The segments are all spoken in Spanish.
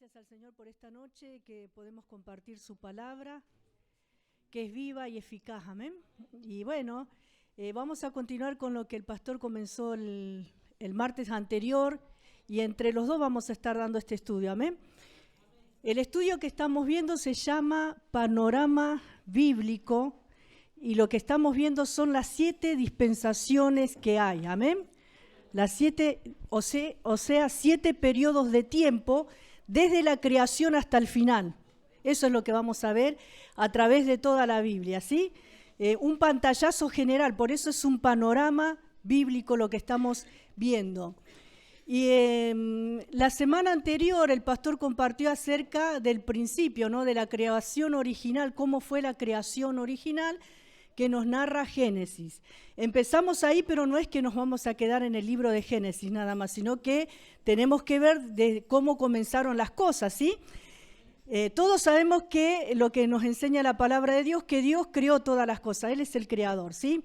Gracias al Señor por esta noche que podemos compartir su palabra, que es viva y eficaz, amén. Y bueno, vamos a continuar con lo que el pastor comenzó el martes anterior y entre los dos vamos a estar dando este estudio, amén. El estudio que estamos viendo se llama Panorama Bíblico y lo que estamos viendo son las 7 dispensaciones que hay, amén. Las 7, o sea, 7 periodos de tiempo desde la creación hasta el final. Eso es lo que vamos a ver a través de toda la Biblia, ¿sí? Un pantallazo general, por eso es un panorama bíblico lo que estamos viendo. Y la semana anterior el pastor compartió acerca del principio, ¿no? De la creación original, cómo fue la creación original que nos narra Génesis. Empezamos ahí, pero no es que nos vamos a quedar en el libro de Génesis nada más, sino que tenemos que ver de cómo comenzaron las cosas, ¿sí? Todos sabemos que lo que nos enseña la palabra de Dios, que Dios creó todas las cosas, Él es el creador, ¿sí?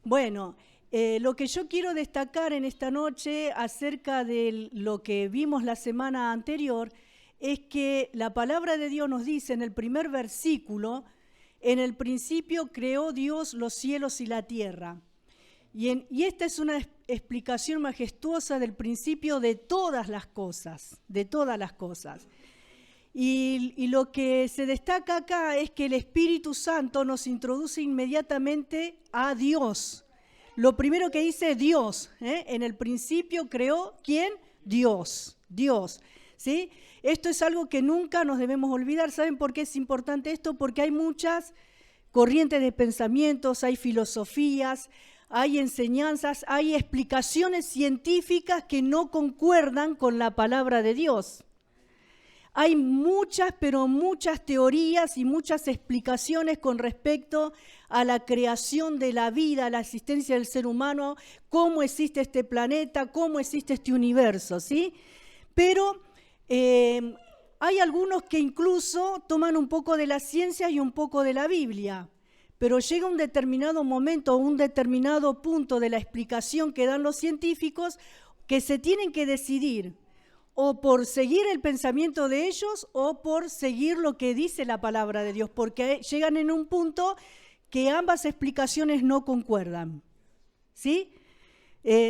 Bueno, lo que yo quiero destacar en esta noche acerca de lo que vimos la semana anterior es que la palabra de Dios nos dice en el primer versículo: en el principio creó Dios los cielos y la tierra. Y esta es una explicación majestuosa del principio de todas las cosas, de todas las cosas. Y lo que se destaca acá es que el Espíritu Santo nos introduce inmediatamente a Dios. Lo primero que dice Dios, en el principio creó, ¿quién? Dios, ¿sí? Esto es algo que nunca nos debemos olvidar. ¿Saben por qué es importante esto? Porque hay muchas corrientes de pensamientos, hay filosofías, hay enseñanzas, hay explicaciones científicas que no concuerdan con la palabra de Dios. Hay muchas, pero muchas teorías y muchas explicaciones con respecto a la creación de la vida, a la existencia del ser humano, cómo existe este planeta, cómo existe este universo, ¿sí? Pero hay algunos que incluso toman un poco de la ciencia y un poco de la Biblia, pero llega un determinado momento, un determinado punto de la explicación que dan los científicos que se tienen que decidir o por seguir el pensamiento de ellos o por seguir lo que dice la palabra de Dios, porque llegan en un punto que ambas explicaciones no concuerdan, ¿sí?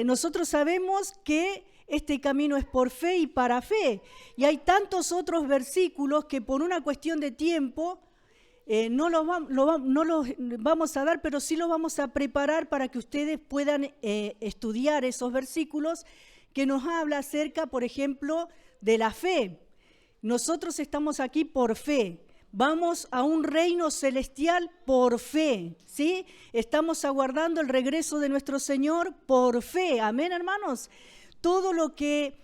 Nosotros sabemos que este camino es por fe y para fe. Y hay tantos otros versículos que por una cuestión de tiempo no los vamos a dar, pero sí los vamos a preparar para que ustedes puedan estudiar esos versículos que nos habla acerca, por ejemplo, de la fe. Nosotros estamos aquí por fe. Vamos a un reino celestial por fe, ¿sí? Estamos aguardando el regreso de nuestro Señor por fe. Amén, hermanos. Todo lo que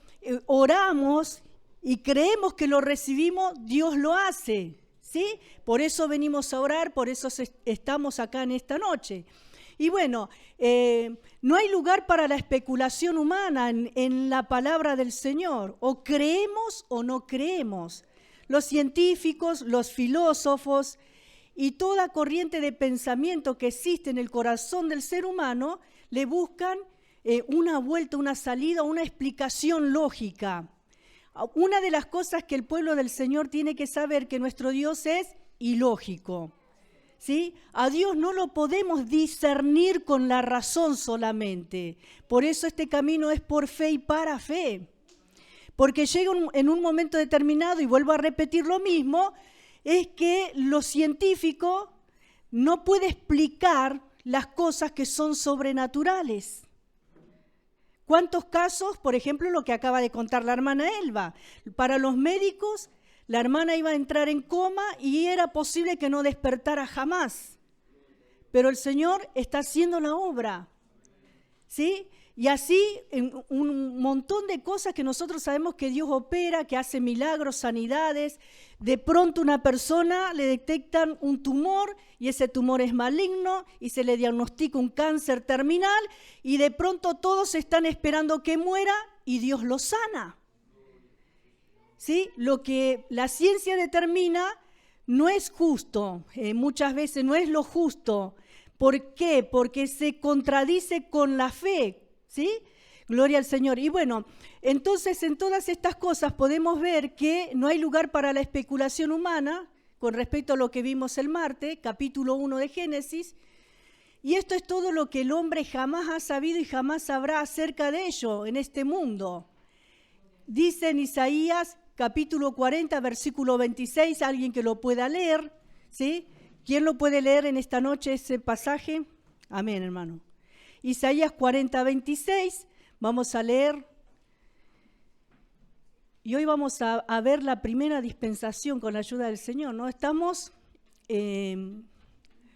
oramos y creemos que lo recibimos, Dios lo hace, ¿sí? Por eso venimos a orar, por eso estamos acá en esta noche. Y bueno, no hay lugar para la especulación humana en la palabra del Señor. O creemos o no creemos. Los científicos, los filósofos y toda corriente de pensamiento que existe en el corazón del ser humano le buscan una vuelta, una salida, una explicación lógica. Una de las cosas que el pueblo del Señor tiene que saber que nuestro Dios es ilógico, ¿sí? A Dios no lo podemos discernir con la razón solamente. Por eso este camino es por fe y para fe. Porque llega en un momento determinado, y vuelvo a repetir lo mismo, es que lo científico no puede explicar las cosas que son sobrenaturales. ¿Cuántos casos? Por ejemplo, lo que acaba de contar la hermana Elba. Para los médicos, la hermana iba a entrar en coma y era posible que no despertara jamás. Pero el Señor está haciendo la obra, ¿sí? Y así un montón de cosas que nosotros sabemos que Dios opera, que hace milagros, sanidades. De pronto una persona le detectan un tumor y ese tumor es maligno y se le diagnostica un cáncer terminal y de pronto todos están esperando que muera y Dios lo sana, ¿sí? Lo que la ciencia determina no es justo, muchas veces no es lo justo. ¿Por qué? Porque se contradice con la fe, ¿sí? Gloria al Señor. Y bueno, entonces en todas estas cosas podemos ver que no hay lugar para la especulación humana con respecto a lo que vimos el martes, capítulo 1 de Génesis. Y esto es todo lo que el hombre jamás ha sabido y jamás sabrá acerca de ello en este mundo. Dice en Isaías capítulo 40, versículo 26, alguien que lo pueda leer, ¿sí? ¿Quién lo puede leer en esta noche ese pasaje? Amén, hermano. Isaías 40, 26, vamos a leer. Y hoy vamos a ver la primera dispensación con la ayuda del Señor, ¿no? Estamos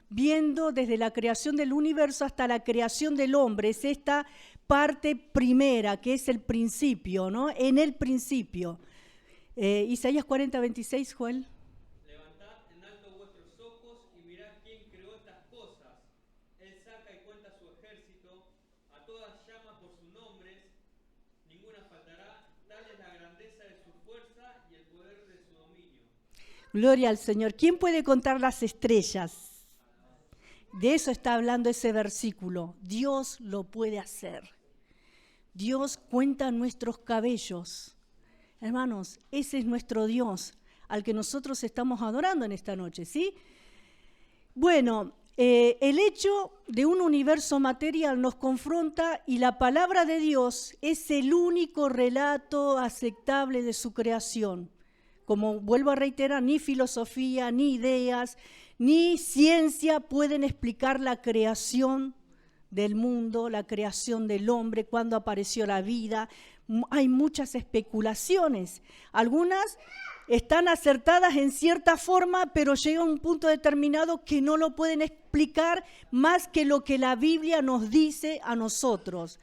viendo desde la creación del universo hasta la creación del hombre. Es esta parte primera, que es el principio, ¿no? En el principio. Isaías 40, 26, Joel. Levantad en alto vuestros ojos y mirad quién creó estas cosas. Él saca y cuenta su ejército, a todas llama por sus nombres, ninguna faltará. Tal es la grandeza de su fuerza y el poder de su dominio. Gloria al Señor. ¿Quién puede contar las estrellas? De eso está hablando ese versículo. Dios lo puede hacer. Dios cuenta nuestros cabellos. Hermanos, ese es nuestro Dios, al que nosotros estamos adorando en esta noche, ¿sí? Bueno, el hecho de un universo material nos confronta y la palabra de Dios es el único relato aceptable de su creación. Como vuelvo a reiterar, ni filosofía, ni ideas, ni ciencia pueden explicar la creación del mundo, la creación del hombre, cuándo apareció la vida. Hay muchas especulaciones. Algunas están acertadas en cierta forma, pero llega a un punto determinado que no lo pueden explicar más que lo que la Biblia nos dice a nosotros.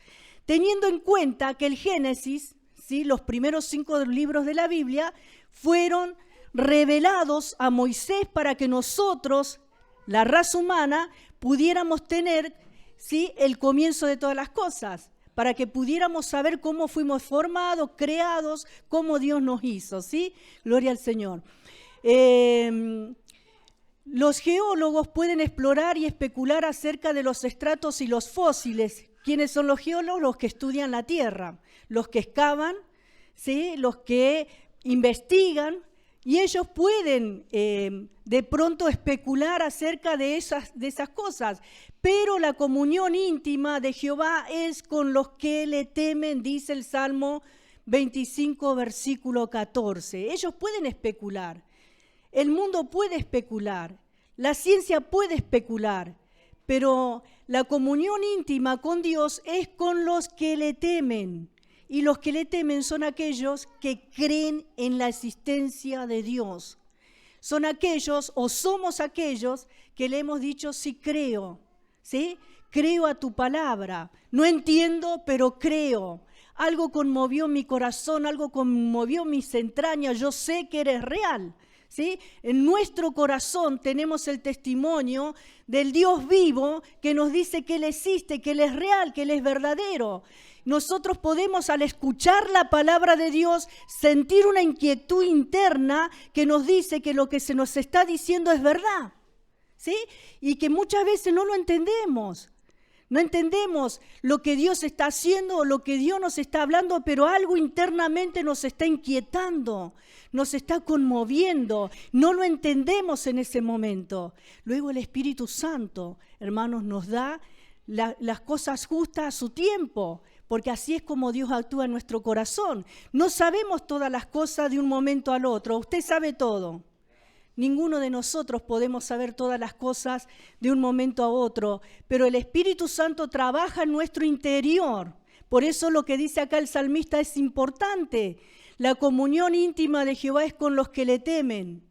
Teniendo en cuenta que el Génesis, ¿sí?, los primeros 5 libros de la Biblia, fueron revelados a Moisés para que nosotros, la raza humana, pudiéramos tener, ¿sí?, el comienzo de todas las cosas, para que pudiéramos saber cómo fuimos formados, creados, cómo Dios nos hizo, ¿sí? Gloria al Señor. Los geólogos pueden explorar y especular acerca de los estratos y los fósiles. ¿Quiénes son los geólogos? Los que estudian la tierra, los que excavan, ¿sí?, los que investigan, y ellos pueden de pronto especular acerca de esas cosas. Pero la comunión íntima de Jehová es con los que le temen, dice el Salmo 25, versículo 14. Ellos pueden especular, el mundo puede especular, la ciencia puede especular, pero la comunión íntima con Dios es con los que le temen. Y los que le temen son aquellos que creen en la existencia de Dios. Son aquellos o somos aquellos que le hemos dicho sí creo. ¿Sí? Creo a tu palabra, no entiendo, pero creo. Algo conmovió mi corazón, algo conmovió mis entrañas, yo sé que eres real, ¿sí? En nuestro corazón tenemos el testimonio del Dios vivo que nos dice que Él existe, que Él es real, que Él es verdadero. Nosotros podemos, al escuchar la palabra de Dios, sentir una inquietud interna que nos dice que lo que se nos está diciendo es verdad. ¿Sí? Y que muchas veces no lo entendemos. No entendemos lo que Dios está haciendo o lo que Dios nos está hablando, pero algo internamente nos está inquietando, nos está conmoviendo. No lo entendemos en ese momento. Luego el Espíritu Santo, hermanos, nos da las cosas justas a su tiempo, porque así es como Dios actúa en nuestro corazón. No sabemos todas las cosas de un momento al otro. Usted sabe todo. Ninguno de nosotros podemos saber todas las cosas de un momento a otro, pero el Espíritu Santo trabaja en nuestro interior. Por eso lo que dice acá el salmista es importante. La comunión íntima de Jehová es con los que le temen.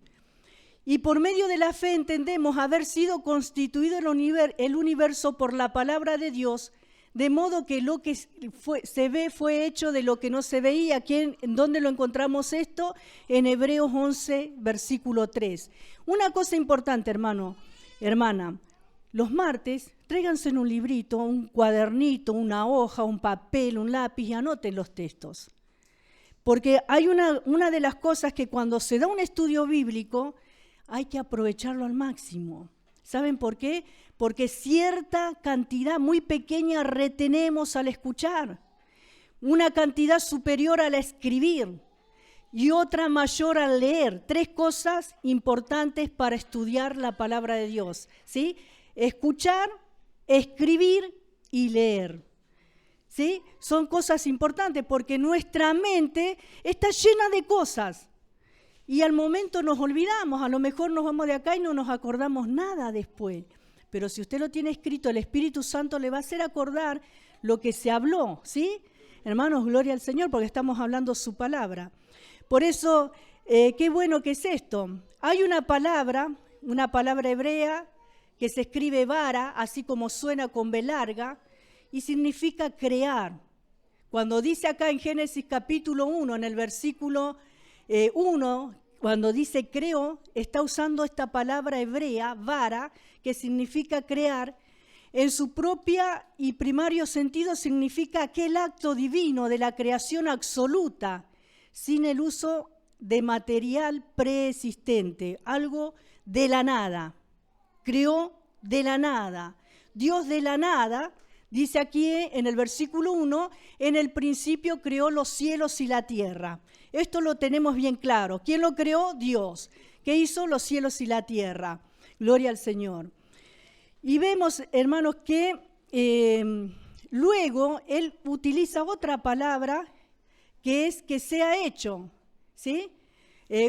Y por medio de la fe entendemos haber sido constituido el universo por la palabra de Dios, de modo que lo que se ve fue hecho de lo que no se veía. ¿En dónde lo encontramos esto? En Hebreos 11, versículo 3. Una cosa importante, hermano, hermana, los martes tráiganse en un librito, un cuadernito, una hoja, un papel, un lápiz y anoten los textos. Porque hay una de las cosas que cuando se da un estudio bíblico hay que aprovecharlo al máximo. ¿Saben por qué? Porque cierta cantidad muy pequeña retenemos al escuchar. una cantidad superior al escribir y otra mayor al leer. 3 cosas importantes para estudiar la palabra de Dios, ¿sí? Escuchar, escribir y leer, ¿sí? Son cosas importantes porque nuestra mente está llena de cosas y al momento nos olvidamos, a lo mejor nos vamos de acá y no nos acordamos nada después. Pero si usted lo tiene escrito, el Espíritu Santo le va a hacer acordar lo que se habló, ¿sí? Hermanos, gloria al Señor, porque estamos hablando su palabra. Por eso, qué bueno que es esto. Hay una palabra hebrea que se escribe vara, así como suena con B larga, y significa crear. Cuando dice acá en Génesis capítulo 1, en el versículo 1, cuando dice creó, está usando esta palabra hebrea, vara, que significa crear. En su propia y primario sentido significa aquel acto divino de la creación absoluta, sin el uso de material preexistente, algo de la nada. Creó de la nada. Dios de la nada, dice aquí en el versículo 1, en el principio creó los cielos y la tierra. Esto lo tenemos bien claro. ¿Quién lo creó? Dios. ¿Qué hizo? Los cielos y la tierra. Gloria al Señor. Y vemos, hermanos, que luego Él utiliza otra palabra que es que sea hecho, ¿sí?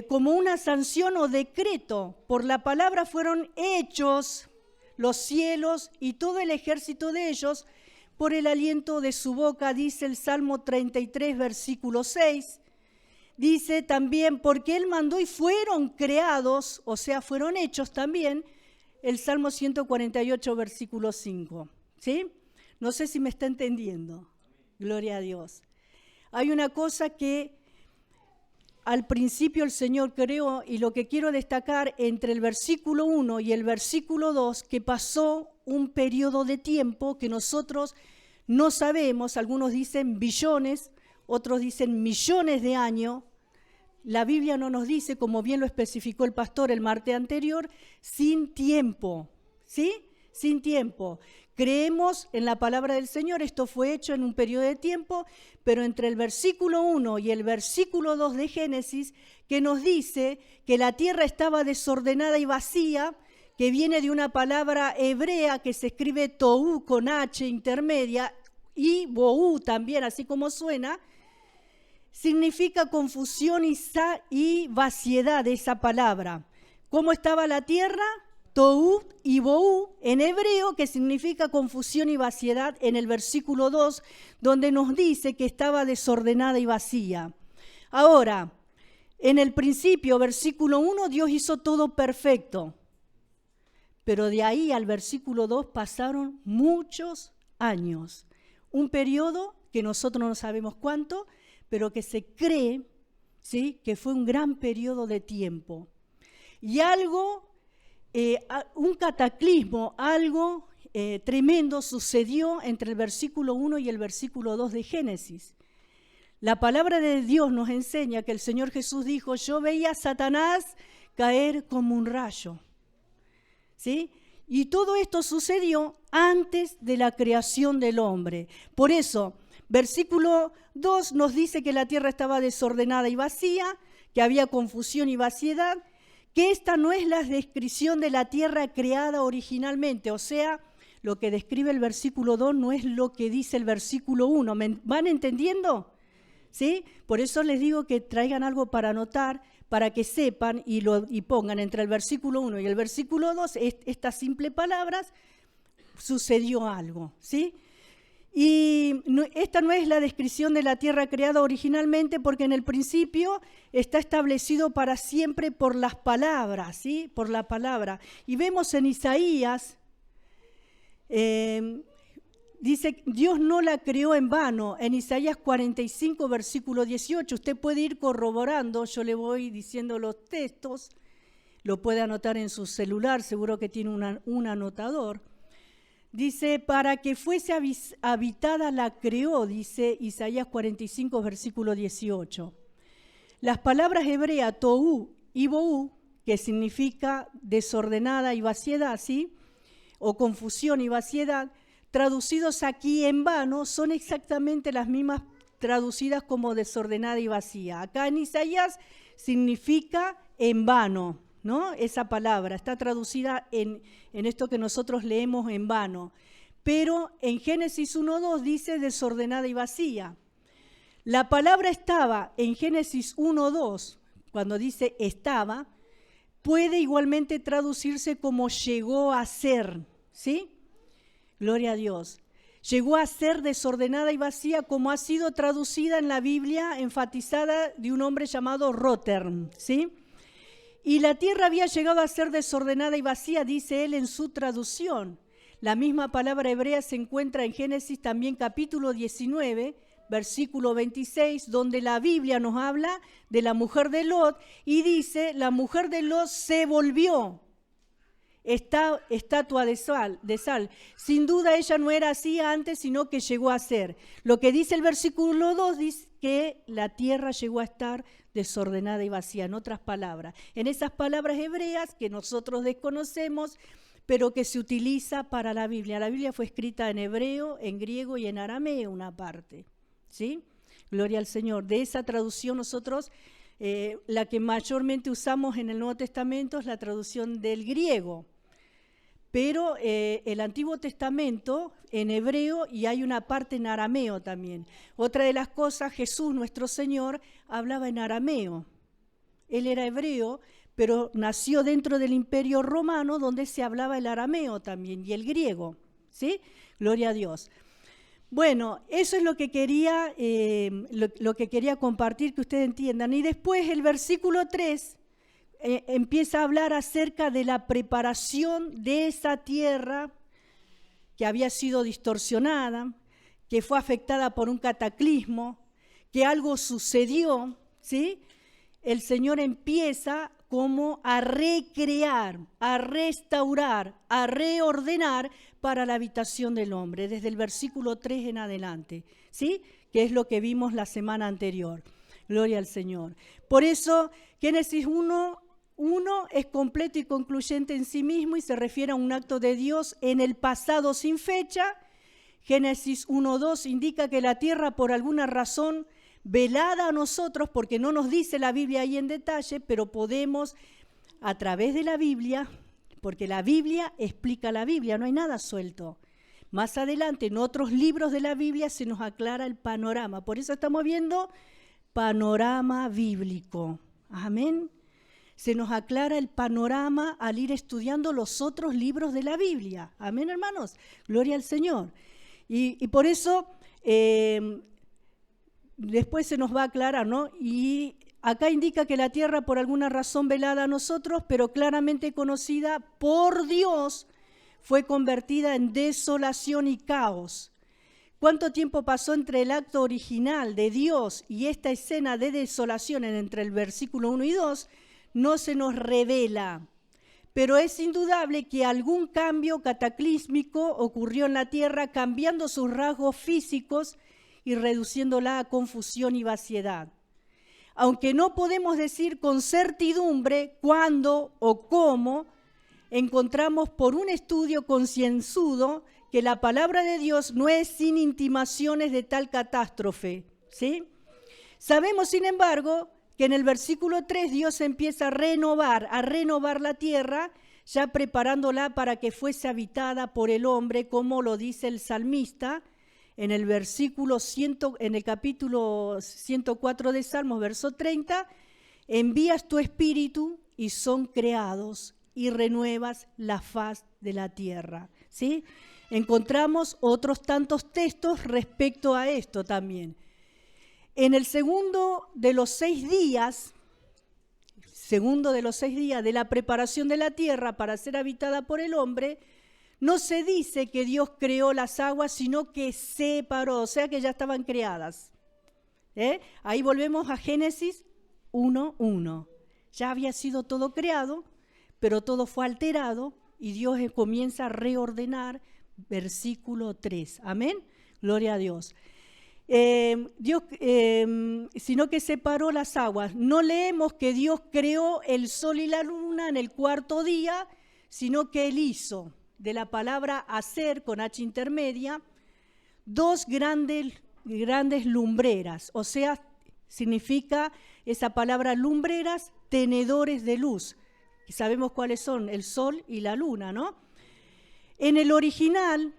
Como una sanción o decreto. Por la palabra fueron hechos los cielos y todo el ejército de ellos por el aliento de su boca, dice el Salmo 33, versículo 6. Dice también, porque Él mandó y fueron creados, o sea, fueron hechos también, el Salmo 148, versículo 5. ¿Sí? No sé si me está entendiendo. Gloria a Dios. Hay una cosa que al principio el Señor creó, y lo que quiero destacar entre el versículo 1 y el versículo 2, que pasó un periodo de tiempo que nosotros no sabemos, algunos dicen billones, otros dicen millones de años. La Biblia no nos dice, como bien lo especificó el pastor el martes anterior, sin tiempo, ¿sí? Sin tiempo. Creemos en la palabra del Señor, esto fue hecho en un periodo de tiempo, pero entre el versículo 1 y el versículo 2 de Génesis, que nos dice que la tierra estaba desordenada y vacía, que viene de una palabra hebrea que se escribe tohu con H intermedia, y bohu también, así como suena, significa confusión y vaciedad de esa palabra. ¿Cómo estaba la tierra? Tohu y bohu en hebreo, que significa confusión y vaciedad, en el versículo 2, donde nos dice que estaba desordenada y vacía. Ahora, en el principio, versículo 1, Dios hizo todo perfecto. Pero de ahí al versículo 2 pasaron muchos años. Un periodo que nosotros no sabemos cuánto, pero que se cree, ¿sí?, que fue un gran periodo de tiempo. Y algo, un cataclismo, algo tremendo sucedió entre el versículo 1 y el versículo 2 de Génesis. La palabra de Dios nos enseña que el Señor Jesús dijo, yo veía a Satanás caer como un rayo, ¿sí? Y todo esto sucedió antes de la creación del hombre. Por eso, versículo 2 nos dice que la tierra estaba desordenada y vacía, que había confusión y vaciedad, que esta no es la descripción de la tierra creada originalmente, o sea, lo que describe el versículo 2 no es lo que dice el versículo 1. ¿Van entendiendo? ¿Sí? Por eso les digo que traigan algo para anotar, para que sepan y pongan entre el versículo 1 y el versículo 2 estas simples palabras, sucedió algo, ¿sí? Y esta no es la descripción de la tierra creada originalmente, porque en el principio está establecido para siempre por las palabras, ¿sí? Por la palabra. Y vemos en Isaías, dice, Dios no la creó en vano, en Isaías 45, versículo 18. Usted puede ir corroborando, yo le voy diciendo los textos, lo puede anotar en su celular, seguro que tiene un anotador. Dice, para que fuese habitada la creó, dice Isaías 45, versículo 18. Las palabras hebreas tohu y bohu, que significa desordenada y vaciedad, ¿sí?, o confusión y vaciedad, traducidos aquí en vano, son exactamente las mismas traducidas como desordenada y vacía. Acá en Isaías significa en vano, ¿no? Esa palabra está traducida en esto que nosotros leemos en vano. Pero en Génesis 1:2 dice desordenada y vacía. La palabra estaba en Génesis 1:2, cuando dice estaba, puede igualmente traducirse como llegó a ser, ¿sí? Gloria a Dios. Llegó a ser desordenada y vacía, como ha sido traducida en la Biblia, enfatizada de un hombre llamado Rotherm, ¿sí? Y la tierra había llegado a ser desordenada y vacía, dice él en su traducción. La misma palabra hebrea se encuentra en Génesis también capítulo 19, versículo 26, donde la Biblia nos habla de la mujer de Lot y dice, la mujer de Lot se volvió estatua de sal. Sin duda ella no era así antes, sino que llegó a ser. Lo que dice el versículo 2 dice que la tierra llegó a estar desordenada y vacía, en otras palabras. En esas palabras hebreas que nosotros desconocemos, pero que se utiliza para la Biblia. La Biblia fue escrita en hebreo, en griego y en arameo una parte, ¿sí? Gloria al Señor. De esa traducción nosotros, la que mayormente usamos en el Nuevo Testamento es la traducción del griego. Pero el Antiguo Testamento en hebreo y hay una parte en arameo también. Otra de las cosas, Jesús, nuestro Señor, hablaba en arameo. Él era hebreo, pero nació dentro del Imperio Romano, donde se hablaba el arameo también y el griego, ¿sí? Gloria a Dios. Bueno, eso es lo que quería compartir, que ustedes entiendan. Y después el versículo 3 empieza a hablar acerca de la preparación de esa tierra que había sido distorsionada, que fue afectada por un cataclismo, que algo sucedió, ¿sí? El Señor empieza como a recrear, a restaurar, a reordenar para la habitación del hombre, desde el versículo 3 en adelante, ¿sí? Que es lo que vimos la semana anterior. Gloria al Señor. Por eso, Génesis 1:1 es completo y concluyente en sí mismo y se refiere a un acto de Dios en el pasado sin fecha. Génesis 1:2 indica que la tierra, por alguna razón velada a nosotros, porque no nos dice la Biblia ahí en detalle, pero podemos a través de la Biblia, porque la Biblia explica la Biblia, no hay nada suelto. Más adelante, en otros libros de la Biblia se nos aclara el panorama. Por eso estamos viendo panorama bíblico. Amén. Se nos aclara el panorama al ir estudiando los otros libros de la Biblia. Amén, hermanos. Gloria al Señor. Y por eso después se nos va a aclarar, ¿no? Y acá indica que la tierra, por alguna razón velada a nosotros, pero claramente conocida por Dios, fue convertida en desolación y caos. ¿Cuánto tiempo pasó entre el acto original de Dios y esta escena de desolación entre el versículo 1 y 2? No se nos revela, pero es indudable que algún cambio cataclísmico ocurrió en la tierra, cambiando sus rasgos físicos y reduciéndola a confusión y vaciedad. Aunque no podemos decir con certidumbre cuándo o cómo, encontramos por un estudio concienzudo que la palabra de Dios no es sin intimaciones de tal catástrofe, ¿sí? Sabemos, sin embargo, que en el versículo 3 Dios empieza a renovar la tierra, ya preparándola para que fuese habitada por el hombre, como lo dice el salmista en el en el capítulo 104 de Salmos, verso 30, envías tu espíritu y son creados y renuevas la faz de la tierra, ¿sí? Encontramos otros tantos textos respecto a esto también. En el segundo de los 6 días de la preparación de la tierra para ser habitada por el hombre, no se dice que Dios creó las aguas, sino que separó, o sea que ya estaban creadas. Ahí volvemos a Génesis 1:1. Ya había sido todo creado, pero todo fue alterado y Dios comienza a reordenar, versículo 3. Amén. Gloria a Dios. Sino que separó las aguas. No leemos que Dios creó el sol y la luna en el 4.º día, sino que Él hizo, de la palabra hacer con H intermedia, dos grandes grandes lumbreras, o sea, significa esa palabra lumbreras, tenedores de luz. Y sabemos cuáles son, el sol y la luna, ¿no? En el original,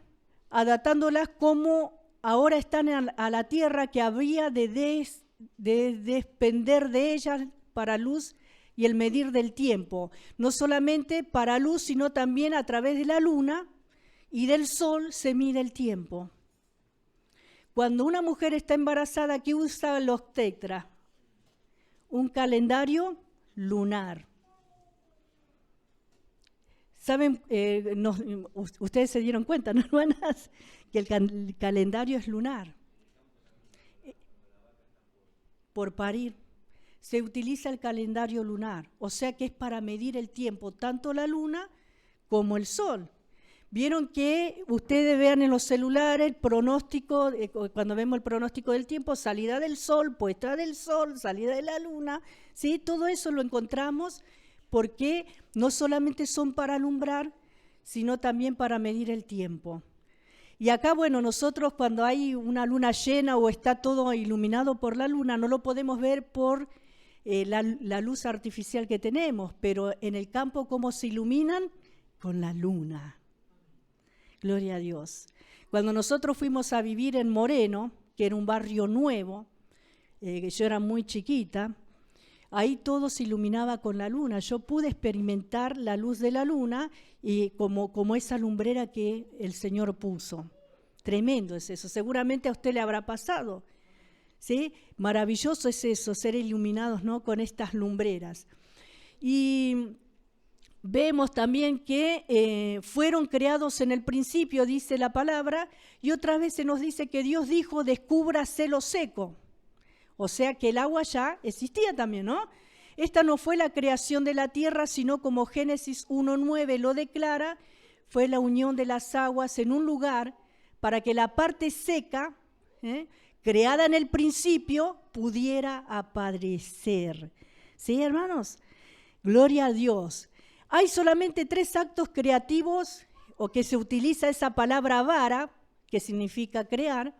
adaptándolas como ahora están a la tierra, que habría de depender de ellas para luz y el medir del tiempo. No solamente para luz, sino también a través de la luna y del sol se mide el tiempo. Cuando una mujer está embarazada, ¿qué usa los tetras? Un calendario lunar. ¿Saben? Ustedes se dieron cuenta, ¿no, hermanas? Que el calendario es lunar. Por parir. Se utiliza el calendario lunar, o sea que es para medir el tiempo, tanto la luna como el sol. Vieron que ustedes vean en los celulares el pronóstico, cuando vemos el pronóstico del tiempo, salida del sol, puesta del sol, salida de la luna, ¿sí? Todo eso lo encontramos porque no solamente son para alumbrar, sino también para medir el tiempo. Y acá, bueno, nosotros cuando hay una luna llena o está todo iluminado por la luna, no lo podemos ver por la luz artificial que tenemos, pero en el campo, ¿cómo se iluminan? Con la luna. Gloria a Dios. Cuando nosotros fuimos a vivir en Moreno, que era un barrio nuevo, yo era muy chiquita, ahí todo se iluminaba con la luna. Yo pude experimentar la luz de la luna y como esa lumbrera que el Señor puso. Tremendo es eso. Seguramente a usted le habrá pasado, ¿sí? Maravilloso es eso, ser iluminados, ¿no?, con estas lumbreras. Y vemos también que fueron creados en el principio, dice la palabra, y otra vez se nos dice que Dios dijo, descúbrase lo seco. O sea que el agua ya existía también, ¿no? Esta no fue la creación de la tierra, sino como Génesis 1:9 lo declara, fue la unión de las aguas en un lugar para que la parte seca, creada en el principio, pudiera aparecer. ¿Sí, hermanos? Gloria a Dios. Hay solamente 3 actos creativos, o que se utiliza esa palabra vara, que significa crear,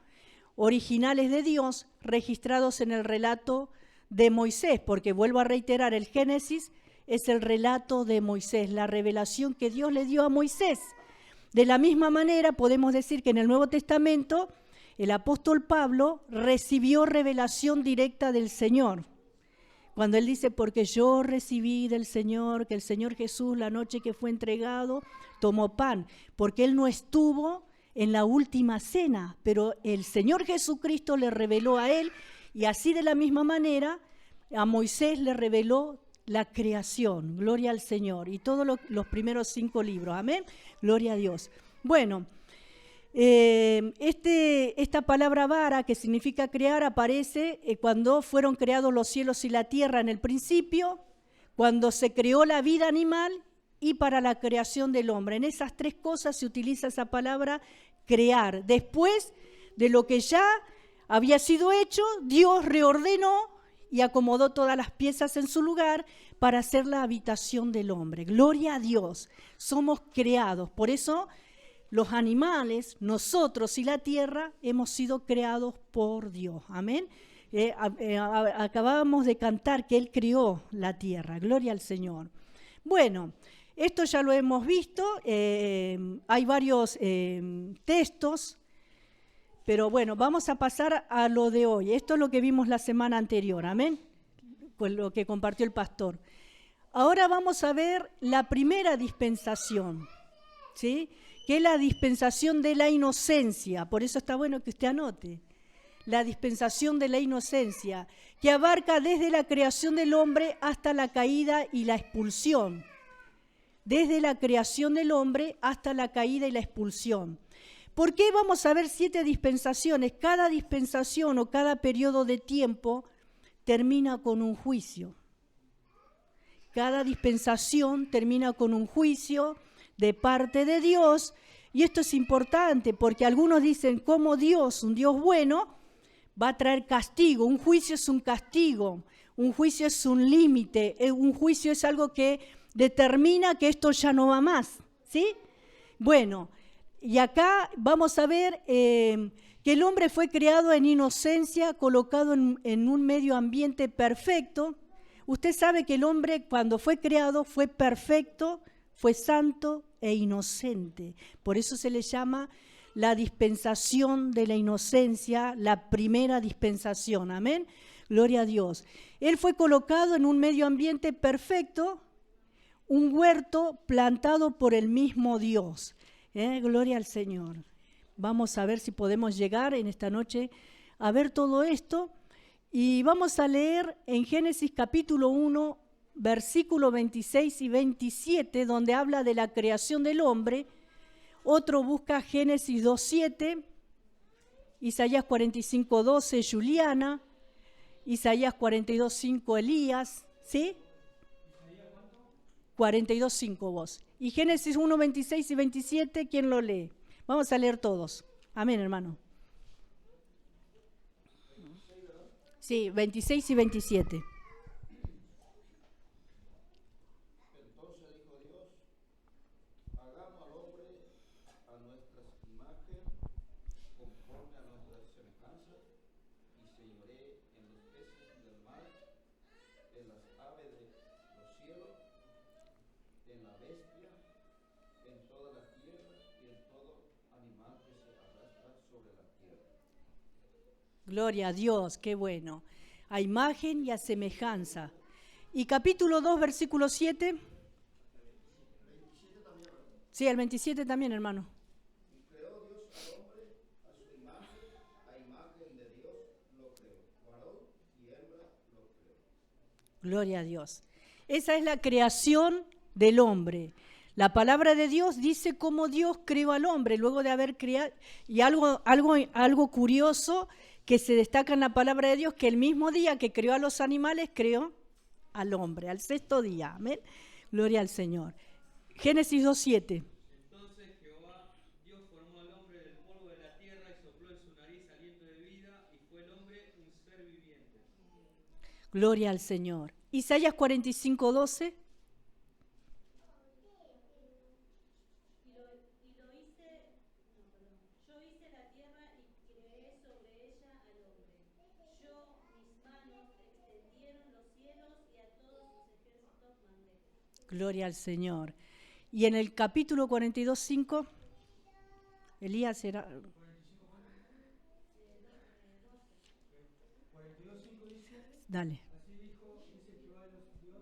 originales de Dios, registrados en el relato de Moisés, porque vuelvo a reiterar, el Génesis es el relato de Moisés, la revelación que Dios le dio a Moisés. De la misma manera podemos decir que en el Nuevo Testamento el apóstol Pablo recibió revelación directa del Señor. Cuando él dice, porque yo recibí del Señor, que el Señor Jesús la noche que fue entregado tomó pan, porque él no estuvo en la última cena, pero el Señor Jesucristo le reveló a él, y así de la misma manera a Moisés le reveló la creación, gloria al Señor, y todos los primeros 5 libros, amén, gloria a Dios. Bueno, esta palabra vara, que significa crear, aparece cuando fueron creados los cielos y la tierra en el principio, cuando se creó la vida animal y para la creación del hombre. En esas 3 cosas se utiliza esa palabra crear. Después de lo que ya había sido hecho, Dios reordenó y acomodó todas las piezas en su lugar para hacer la habitación del hombre. Gloria a Dios, somos creados. Por eso los animales, nosotros y la tierra hemos sido creados por Dios. Amén. Acabábamos de cantar que Él creó la tierra. Gloria al Señor. Bueno, esto ya lo hemos visto. Hay varios textos. Pero bueno, vamos a pasar a lo de hoy. Esto es lo que vimos la semana anterior, amén, pues lo que compartió el pastor. Ahora vamos a ver la primera dispensación, ¿sí?, que es la dispensación de la inocencia. Por eso está bueno que usted anote. La dispensación de la inocencia, que abarca desde la creación del hombre hasta la caída y la expulsión. Desde la creación del hombre hasta la caída y la expulsión. ¿Por qué vamos a ver 7 dispensaciones? Cada dispensación o cada periodo de tiempo termina con un juicio. Cada dispensación termina con un juicio de parte de Dios. Y esto es importante porque algunos dicen, ¿cómo Dios, un Dios bueno, va a traer castigo? Un juicio es un castigo, un juicio es un límite, un juicio es algo que determina que esto ya no va más, ¿sí? Bueno, y acá vamos a ver que el hombre fue creado en inocencia, colocado en un medio ambiente perfecto. Usted sabe que el hombre cuando fue creado fue perfecto, fue santo e inocente. Por eso se le llama la dispensación de la inocencia, la primera dispensación. Amén. Gloria a Dios. Él fue colocado en un medio ambiente perfecto, un huerto plantado por el mismo Dios. Gloria al Señor. Vamos a ver si podemos llegar en esta noche a ver todo esto. Y vamos a leer en Génesis capítulo 1, versículo 26 y 27, donde habla de la creación del hombre. Otro busca Génesis 2:7, Isaías 45:12, Juliana, Isaías 42:5, Elías, ¿sí? 42:5 vos. Y Génesis 1, 26 y 27, ¿quién lo lee? Vamos a leer todos. Amén, hermano. Sí, 26 y 27. Entonces dijo Dios, hagamos al hombre a nuestra imagen, conforme a nuestra semejanza, y señoree en los peces del mar, en las aves de los cielos, en la bestia, en toda la tierra y en todo animal que se arrastra sobre la tierra. Gloria a Dios, qué bueno. A imagen y a semejanza. Y capítulo 2, versículo 7. Sí, el 27 también, hermano. Y creó Dios al hombre a su imagen, a imagen de Dios lo creó, varón y hembra lo creó. Gloria a Dios. Esa es la creación del hombre. La palabra de Dios dice cómo Dios creó al hombre luego de haber creado. Y algo curioso que se destaca en la palabra de Dios, que el mismo día que creó a los animales, creó al hombre, al sexto día. Amén. Gloria al Señor. Génesis 2:7. Entonces Jehová Dios formó al hombre del polvo de la tierra y sopló en su nariz aliento de vida, y fue el hombre un ser viviente. Gloria al Señor. Isaías 45:12. Yo hice la tierra y creé sobre ella al hombre. Mis manos extendieron los cielos y a todos sus ejércitos mandé. Gloria al Señor. Y en el capítulo 42:5, Elías era... 42:5 dice, Dale. así dijo, dice Jehová Dios,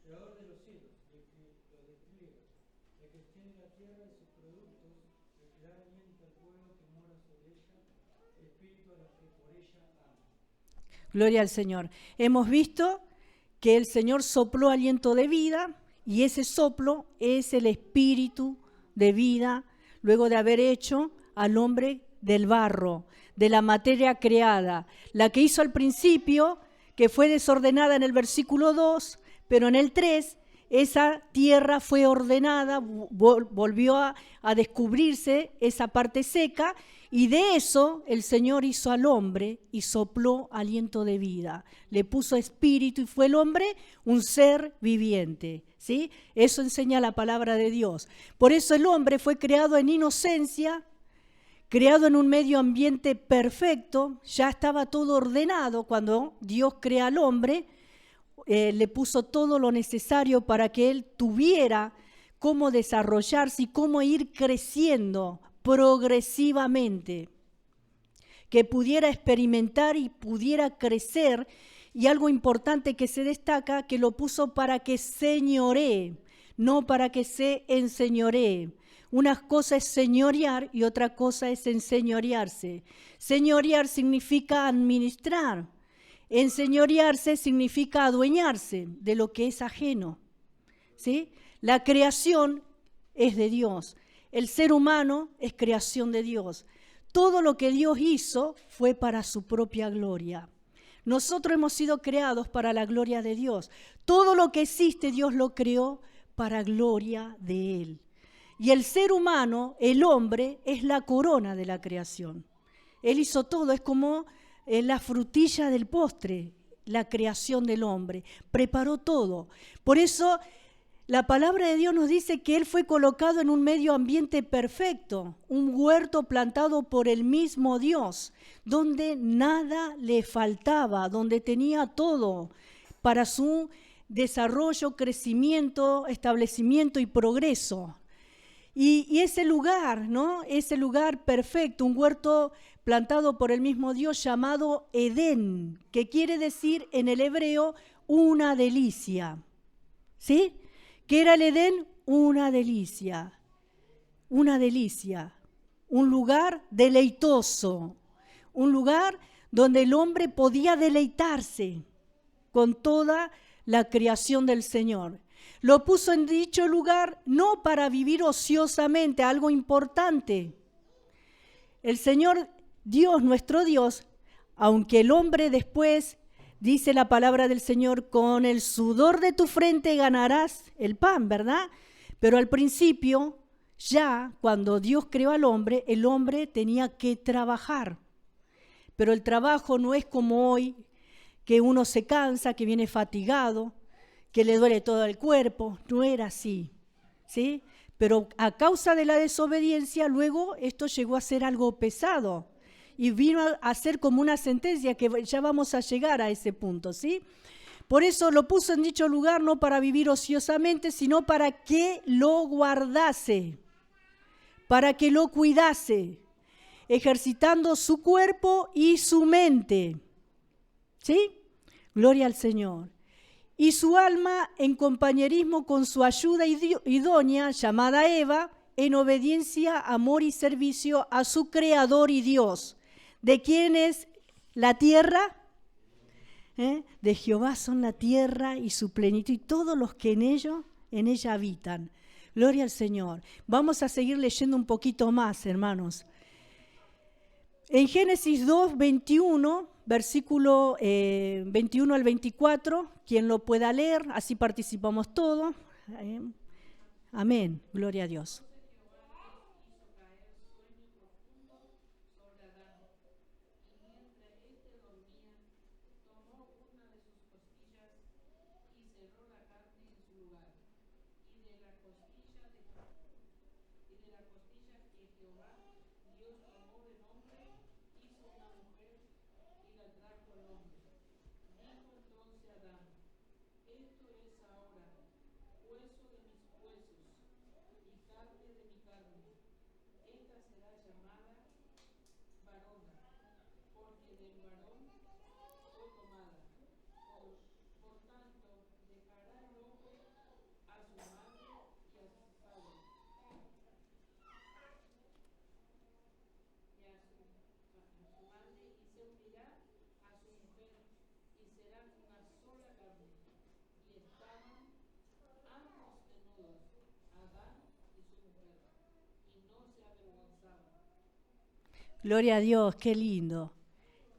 creador de los cielos, el que los despliega, el que extiende la tierra y sus productos, el que da aliento al pueblo que mora sobre ella, espíritu a los que por ella aman. Gloria al Señor. Hemos visto que el Señor sopló aliento de vida y ese soplo es el espíritu de vida luego de haber hecho al hombre del barro, de la materia creada, la que hizo al principio, que fue desordenada en el versículo 2, pero en el 3 esa tierra fue ordenada, volvió a descubrirse esa parte seca, y de eso el Señor hizo al hombre y sopló aliento de vida. Le puso espíritu y fue el hombre un ser viviente. ¿Sí? Eso enseña la palabra de Dios. Por eso el hombre fue creado en inocencia, creado en un medio ambiente perfecto, ya estaba todo ordenado cuando Dios crea al hombre. Le puso todo lo necesario para que él tuviera cómo desarrollarse y cómo ir creciendo progresivamente, que pudiera experimentar y pudiera crecer. Y algo importante que se destaca, que lo puso para que señoree, no para que se enseñoree. Una cosa es señorear y otra cosa es enseñorearse. Señorear significa administrar. Enseñorearse significa adueñarse de lo que es ajeno. ¿Sí? La creación es de Dios. El ser humano es creación de Dios. Todo lo que Dios hizo fue para su propia gloria. Nosotros hemos sido creados para la gloria de Dios. Todo lo que existe Dios lo creó para gloria de Él. Y el ser humano, el hombre, es la corona de la creación. Él hizo todo, es como la frutilla del postre, la creación del hombre. Preparó todo. Por eso La palabra de Dios nos dice que Él fue colocado en un medio ambiente perfecto, un huerto plantado por el mismo Dios, donde nada le faltaba, donde tenía todo para su desarrollo, crecimiento, establecimiento y progreso. Y ese lugar, ¿no? Ese lugar perfecto, un huerto plantado por el mismo Dios llamado Edén, que quiere decir en el hebreo una delicia. ¿Sí? ¿Qué era el Edén? Una delicia, un lugar deleitoso, un lugar donde el hombre podía deleitarse con toda la creación del Señor. Lo puso en dicho lugar no para vivir ociosamente, algo importante. El Señor Dios, nuestro Dios, aunque el hombre después, dice la palabra del Señor, con el sudor de tu frente ganarás el pan, ¿verdad? Pero al principio, ya cuando Dios creó al hombre, el hombre tenía que trabajar. Pero el trabajo no es como hoy, que uno se cansa, que viene fatigado, que le duele todo el cuerpo. No era así, ¿sí? Pero a causa de la desobediencia, luego esto llegó a ser algo pesado. Y vino a ser como una sentencia que ya vamos a llegar a ese punto, ¿sí? Por eso lo puso en dicho lugar no para vivir ociosamente, sino para que lo guardase, para que lo cuidase, ejercitando su cuerpo y su mente, ¿sí? Gloria al Señor. Y su alma en compañerismo con su ayuda idónea, llamada Eva, en obediencia, amor y servicio a su Creador y Dios. ¿De quién es la tierra? De Jehová son la tierra y su plenitud y todos los que en ella habitan. Gloria al Señor. Vamos a seguir leyendo un poquito más, hermanos. En Génesis 2, 21, versículo 21 al 24, quien lo pueda leer, así participamos todos. Amén. Gloria a Dios. Gloria a Dios, qué lindo.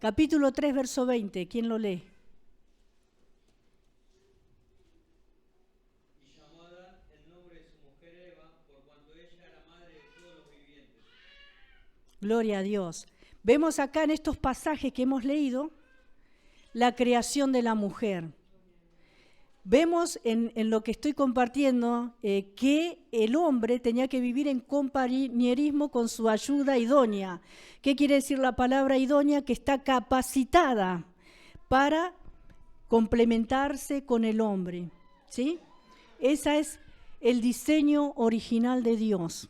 Capítulo 3, verso 20, ¿quién lo lee? Y llamó a Adán el nombre de su mujer Eva, por cuanto ella era madre de todos los vivientes. Gloria a Dios. Vemos acá en estos pasajes que hemos leído la creación de la mujer. Vemos en lo que estoy compartiendo que el hombre tenía que vivir en compañerismo con su ayuda idónea. ¿Qué quiere decir la palabra idónea? Que está capacitada para complementarse con el hombre, ¿sí? Ese es el diseño original de Dios.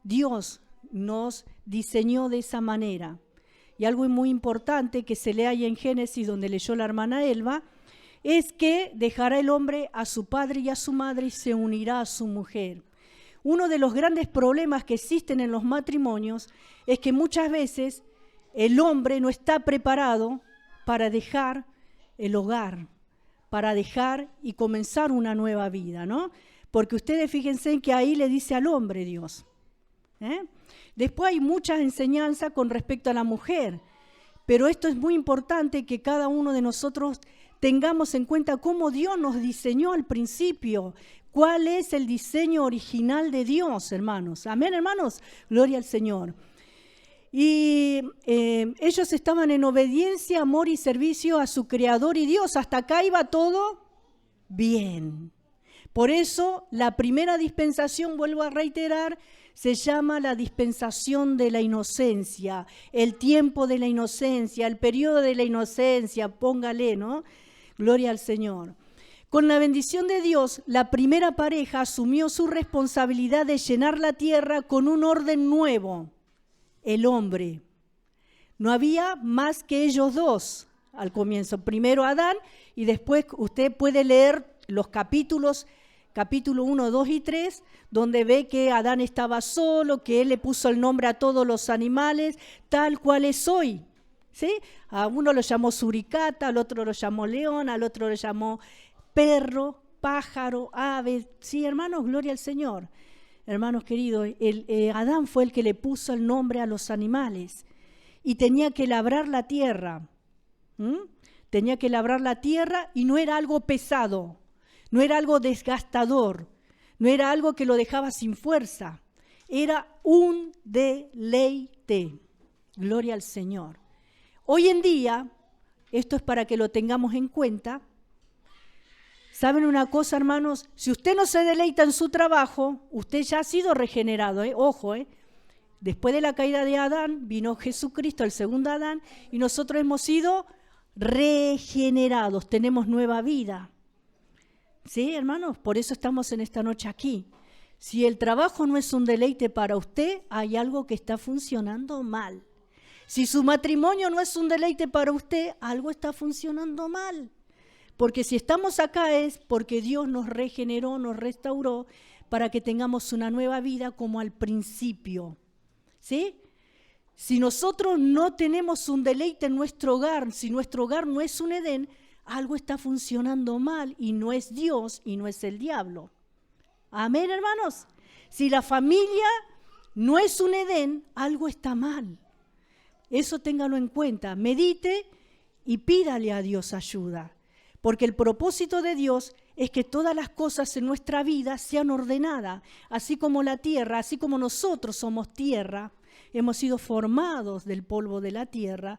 Dios nos diseñó de esa manera. Y algo muy importante que se lee ahí en Génesis, donde leyó la hermana Elba, es que dejará el hombre a su padre y a su madre y se unirá a su mujer. Uno de los grandes problemas que existen en los matrimonios es que muchas veces el hombre no está preparado para dejar el hogar, para dejar y comenzar una nueva vida, ¿no? Porque ustedes fíjense en que ahí le dice al hombre Dios. Después hay muchas enseñanzas con respecto a la mujer, pero esto es muy importante que cada uno de nosotros tengamos en cuenta cómo Dios nos diseñó al principio, cuál es el diseño original de Dios, hermanos. Amén, hermanos. Gloria al Señor. Y ellos estaban en obediencia, amor y servicio a su Creador y Dios. Hasta acá iba todo bien. Por eso la primera dispensación, vuelvo a reiterar, se llama la dispensación de la inocencia, el tiempo de la inocencia, el periodo de la inocencia, póngale, ¿no? Gloria al Señor. Con la bendición de Dios, la primera pareja asumió su responsabilidad de llenar la tierra con un orden nuevo, el hombre. No había más que ellos dos al comienzo. Primero Adán y después usted puede leer los capítulos 1, 2 y 3, donde ve que Adán estaba solo, que él le puso el nombre a todos los animales, tal cual es hoy. ¿Sí? A uno lo llamó suricata, al otro lo llamó león, al otro lo llamó perro, pájaro, ave. Sí, hermanos, gloria al Señor. Hermanos queridos, Adán fue el que le puso el nombre a los animales y tenía que labrar la tierra. Tenía que labrar la tierra y no era algo pesado, no era algo desgastador, no era algo que lo dejaba sin fuerza, era un deleite. Gloria al Señor. Hoy en día, esto es para que lo tengamos en cuenta. ¿Saben una cosa, hermanos? Si usted no se deleita en su trabajo, usted ya ha sido regenerado, ojo, Después de la caída de Adán, vino Jesucristo, el segundo Adán, y nosotros hemos sido regenerados, tenemos nueva vida. ¿Sí, hermanos? Por eso estamos en esta noche aquí. Si el trabajo no es un deleite para usted, hay algo que está funcionando mal. Si su matrimonio no es un deleite para usted, algo está funcionando mal. Porque si estamos acá es porque Dios nos regeneró, nos restauró, para que tengamos una nueva vida como al principio. ¿Sí? Si nosotros no tenemos un deleite en nuestro hogar, si nuestro hogar no es un Edén, algo está funcionando mal y no es Dios y no es el diablo. Amén, hermanos. Si la familia no es un Edén, algo está mal. Eso téngalo en cuenta. Medite y pídale a Dios ayuda. Porque el propósito de Dios es que todas las cosas en nuestra vida sean ordenadas, así como la tierra, así como nosotros somos tierra, hemos sido formados del polvo de la tierra,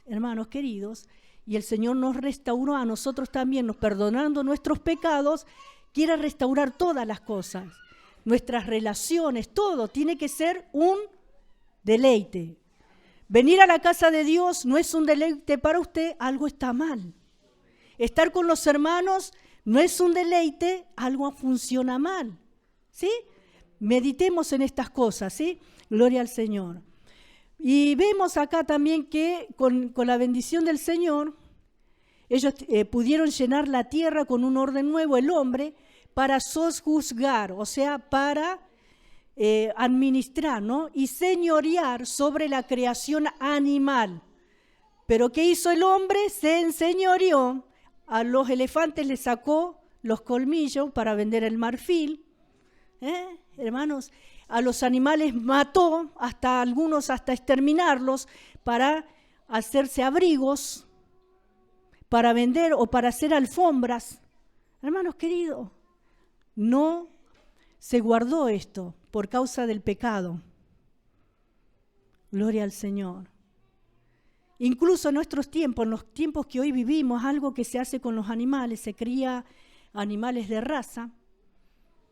hermanos queridos, y el Señor nos restauró a nosotros también, nos perdonando nuestros pecados, quiere restaurar todas las cosas, nuestras relaciones, todo tiene que ser un deleite. Venir a la casa de Dios no es un deleite para usted, algo está mal. Estar con los hermanos no es un deleite, algo funciona mal. ¿Sí? Meditemos en estas cosas, ¿sí? Gloria al Señor. Y vemos acá también que con la bendición del Señor, ellos pudieron llenar la tierra con un orden nuevo, el hombre, para sojuzgar, o sea, para administrar, ¿no? Y señorear sobre la creación animal. Pero ¿qué hizo el hombre? Se enseñoreó. A los elefantes les sacó los colmillos para vender el marfil. Hermanos, a los animales mató, hasta algunos hasta exterminarlos, para hacerse abrigos, para vender o para hacer alfombras. Hermanos queridos, no se guardó esto por causa del pecado. Gloria al Señor. Incluso en nuestros tiempos, en los tiempos que hoy vivimos, algo que se hace con los animales, se cría animales de raza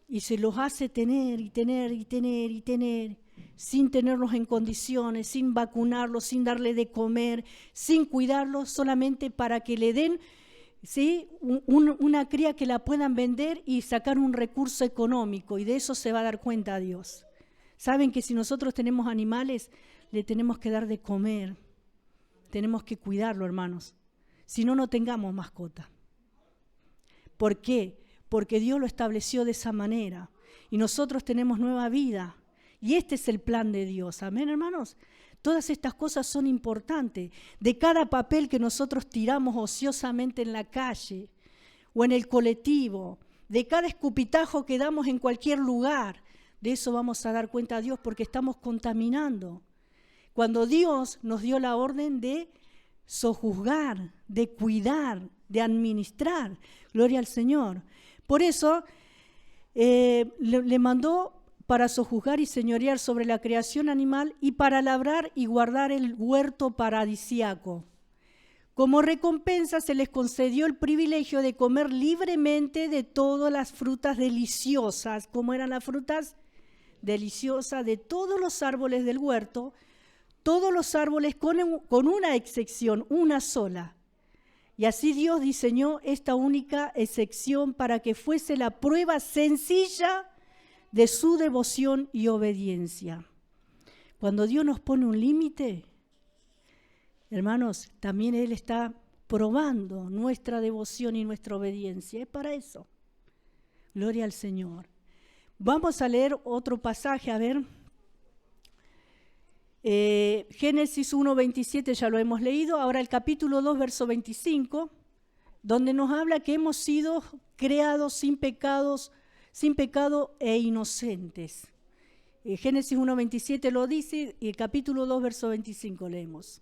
y se los hace tener y tener y tener y tener, sin tenerlos en condiciones, sin vacunarlos, sin darle de comer, sin cuidarlos, solamente para que le den, ¿sí?, una cría que la puedan vender y sacar un recurso económico, y de eso se va a dar cuenta Dios. Saben que si nosotros tenemos animales, le tenemos que dar de comer. Tenemos que cuidarlo, hermanos. Si no, no tengamos mascota. ¿Por qué? Porque Dios lo estableció de esa manera. Y nosotros tenemos nueva vida. Y este es el plan de Dios. Amén, hermanos. Todas estas cosas son importantes. De cada papel que nosotros tiramos ociosamente en la calle o en el colectivo, de cada escupitajo que damos en cualquier lugar, de eso vamos a dar cuenta a Dios, porque estamos contaminando. Cuando Dios nos dio la orden de sojuzgar, de cuidar, de administrar. Gloria al Señor. Por eso le mandó para sojuzgar y señorear sobre la creación animal y para labrar y guardar el huerto paradisíaco. Como recompensa se les concedió el privilegio de comer libremente de todas las frutas deliciosas. ¿Cómo eran las frutas? Deliciosas de todos los árboles del huerto, todos los árboles con una excepción, una sola. Y así Dios diseñó esta única excepción para que fuese la prueba sencilla de su devoción y obediencia. Cuando Dios nos pone un límite, hermanos, también Él está probando nuestra devoción y nuestra obediencia. Es para eso. Gloria al Señor. Vamos a leer otro pasaje, a ver. Génesis 1:27 ya lo hemos leído. Ahora el capítulo 2, verso 25, donde nos habla que hemos sido creados sin pecado e inocentes. Génesis 1:27 lo dice y el capítulo 2, verso 25 leemos.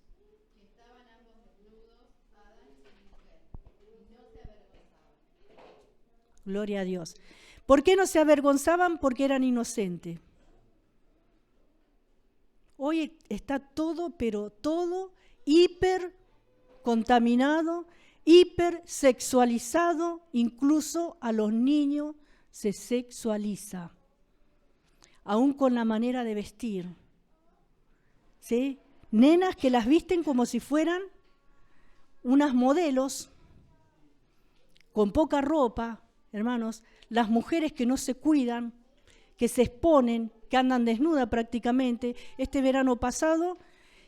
Estaban ambos desnudos, Adán y su mujer, y no se avergonzaban. Gloria a Dios. ¿Por qué no se avergonzaban? Porque eran inocentes. Hoy está todo, pero todo hiper contaminado, hiper sexualizado, incluso a los niños se sexualiza, aún con la manera de vestir. ¿Sí? Nenas que las visten como si fueran unas modelos, con poca ropa, hermanos, las mujeres que no se cuidan, que se exponen, que andan desnudas prácticamente. Este verano pasado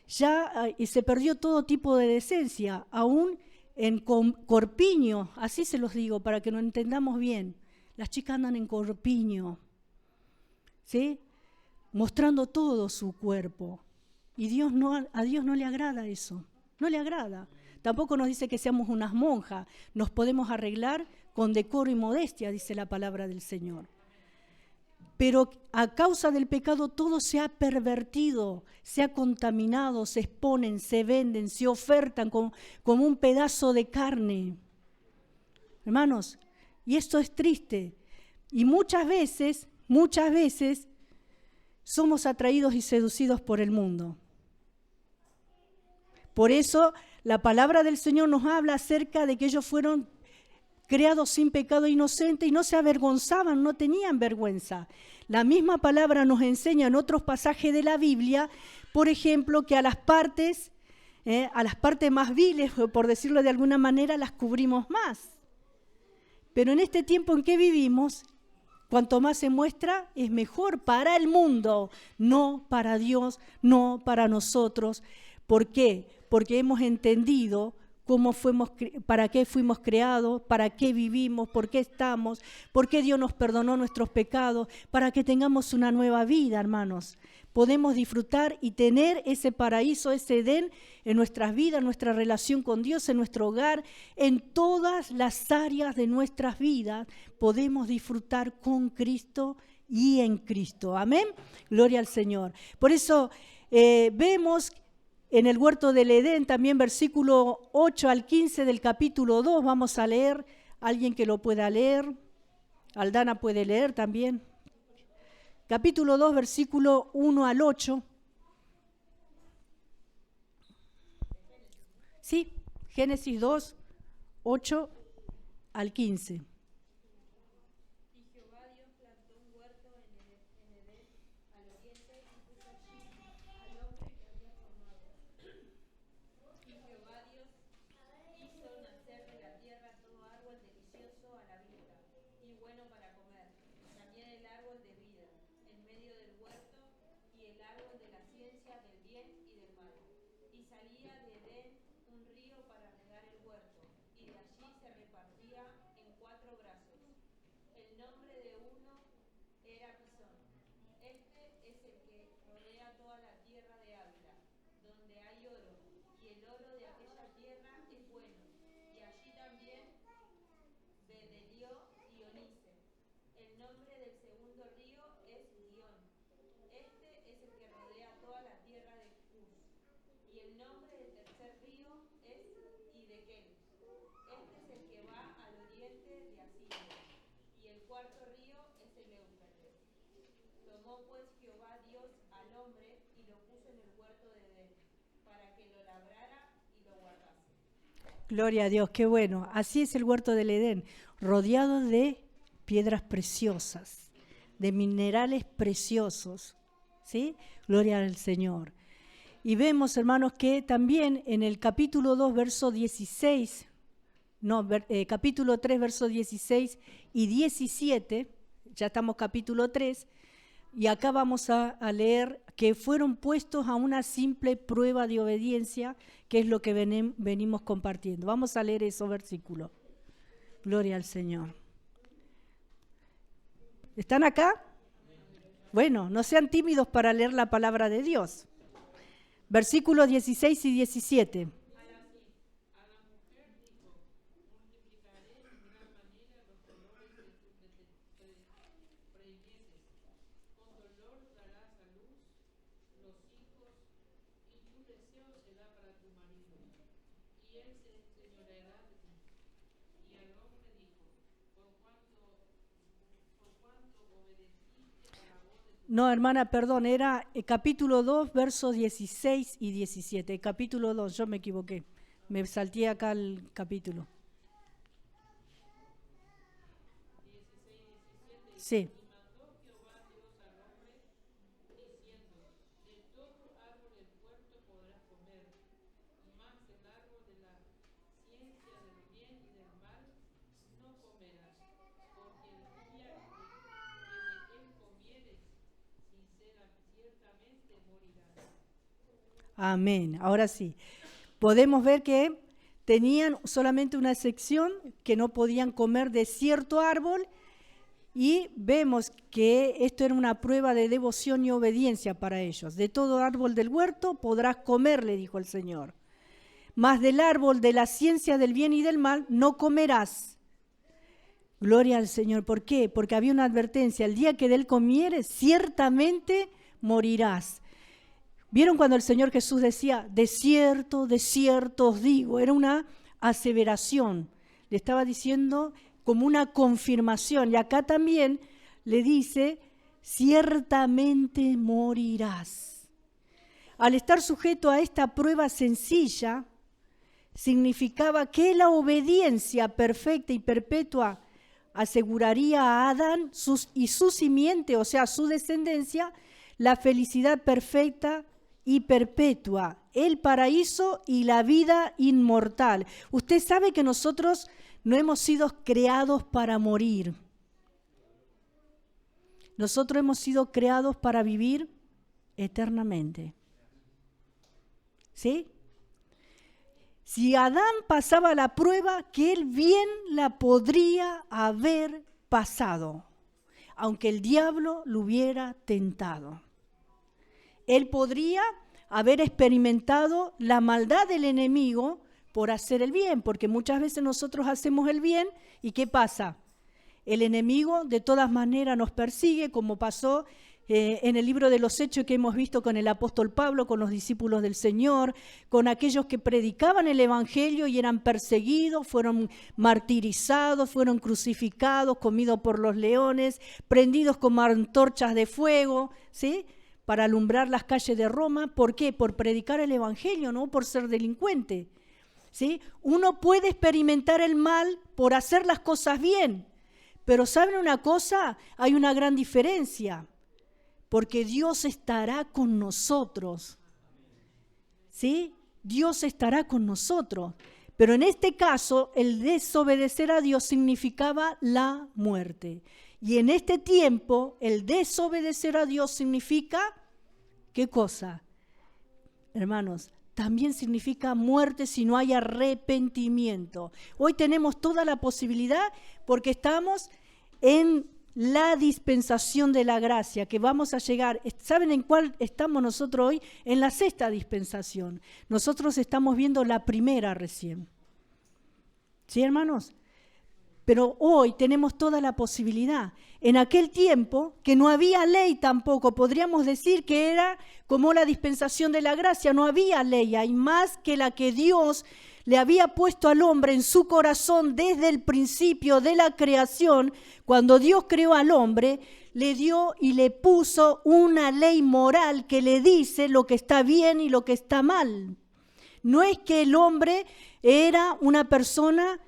ya se perdió todo tipo de decencia, aún en corpiño, así se los digo para que nos entendamos bien. Las chicas andan en corpiño, ¿sí? Mostrando todo su cuerpo. Y a Dios no le agrada eso, no le agrada. Tampoco nos dice que seamos unas monjas, nos podemos arreglar con decoro y modestia, dice la palabra del Señor. Pero a causa del pecado todo se ha pervertido, se ha contaminado, se exponen, se venden, se ofertan como un pedazo de carne. Hermanos, y esto es triste. Y muchas veces somos atraídos y seducidos por el mundo. Por eso la palabra del Señor nos habla acerca de que ellos fueron creados sin pecado inocente y no se avergonzaban, no tenían vergüenza. La misma palabra nos enseña en otros pasajes de la Biblia, por ejemplo, que a las partes más viles, por decirlo de alguna manera, las cubrimos más. Pero en este tiempo en que vivimos, cuanto más se muestra, es mejor para el mundo, no para Dios, no para nosotros. ¿Por qué? Porque hemos entendido para qué fuimos creados, para qué vivimos, por qué estamos, por qué Dios nos perdonó nuestros pecados, para que tengamos una nueva vida, hermanos. Podemos disfrutar y tener ese paraíso, ese Edén en nuestras vidas, en nuestra relación con Dios, en nuestro hogar, en todas las áreas de nuestras vidas. Podemos disfrutar con Cristo y en Cristo. Amén. Gloria al Señor. Por eso vemos en el huerto del Edén, también versículo 8 al 15 del capítulo 2, vamos a leer, alguien que lo pueda leer, Aldana puede leer también. Capítulo 2, versículo 1 al 8. Sí, Génesis 2, 8 al 15. Gloria a Dios, qué bueno. Así es el huerto del Edén, rodeado de piedras preciosas, de minerales preciosos, ¿sí? Gloria al Señor. Y vemos, hermanos, que también en el capítulo 2, verso 16, capítulo 3, verso 16 y 17, ya estamos capítulo 3, y acá vamos a leer que fueron puestos a una simple prueba de obediencia, que es lo que venimos compartiendo. Vamos a leer esos versículos. Gloria al Señor. ¿Están acá? Bueno, no sean tímidos para leer la palabra de Dios. Versículos 16 y 17. No, hermana, perdón, era capítulo 2, versos 16 y 17. Capítulo 2, yo me equivoqué. Me salté acá el capítulo. Sí. Amén. Ahora sí. Podemos ver que tenían solamente una sección que no podían comer de cierto árbol y vemos que esto era una prueba de devoción y obediencia para ellos. De todo árbol del huerto podrás comer, le dijo el Señor. Mas del árbol de la ciencia del bien y del mal no comerás. Gloria al Señor. ¿Por qué? Porque había una advertencia. El día que de él comieres, ciertamente morirás. ¿Vieron cuando el Señor Jesús decía, de cierto os digo? Era una aseveración. Le estaba diciendo como una confirmación. Y acá también le dice, ciertamente morirás. Al estar sujeto a esta prueba sencilla, significaba que la obediencia perfecta y perpetua aseguraría a Adán y su simiente, o sea, su descendencia, la felicidad perfecta y perpetua, el paraíso y la vida inmortal. Usted sabe que nosotros no hemos sido creados para morir. Nosotros hemos sido creados para vivir eternamente. ¿Sí? Si Adán pasaba la prueba, que él bien la podría haber pasado, aunque el diablo lo hubiera tentado. Él podría haber experimentado la maldad del enemigo por hacer el bien, porque muchas veces nosotros hacemos el bien y ¿qué pasa? El enemigo de todas maneras nos persigue, como pasó en el libro de los Hechos que hemos visto con el apóstol Pablo, con los discípulos del Señor, con aquellos que predicaban el evangelio y eran perseguidos, fueron martirizados, fueron crucificados, comidos por los leones, prendidos como antorchas de fuego, ¿sí?, para alumbrar las calles de Roma. ¿Por qué? Por predicar el evangelio, no por ser delincuente, ¿sí? Uno puede experimentar el mal por hacer las cosas bien, pero ¿saben una cosa? Hay una gran diferencia, porque Dios estará con nosotros, ¿sí? Dios estará con nosotros, pero en este caso el desobedecer a Dios significaba la muerte. Y en este tiempo, el desobedecer a Dios significa, ¿qué cosa? Hermanos, también significa muerte si no hay arrepentimiento. Hoy tenemos toda la posibilidad porque estamos en la dispensación de la gracia, que vamos a llegar. ¿Saben en cuál estamos nosotros hoy? En la sexta dispensación. Nosotros estamos viendo la primera recién. ¿Sí, hermanos? Pero hoy tenemos toda la posibilidad. En aquel tiempo, que no había ley tampoco, podríamos decir que era como la dispensación de la gracia, no había ley, hay más que la que Dios le había puesto al hombre en su corazón desde el principio de la creación. Cuando Dios creó al hombre, le dio y le puso una ley moral que le dice lo que está bien y lo que está mal. No es que el hombre era una persona